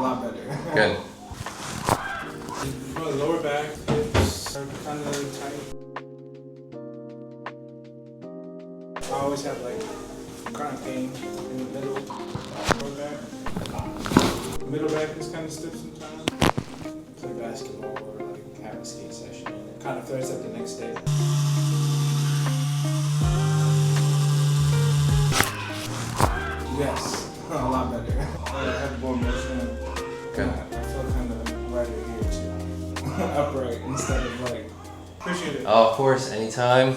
lot better. Good. My lower back hips are kind of tight. I always have like chronic pain in the middle lower back. Middle back is kind of stiff sometimes. Play basketball or like have a skate session and it kind of flares up the next day. Yes, a lot better. I have more motion. Good. I feel kind of lighter here too. Upright instead of like. Appreciate it. Oh, of course, anytime.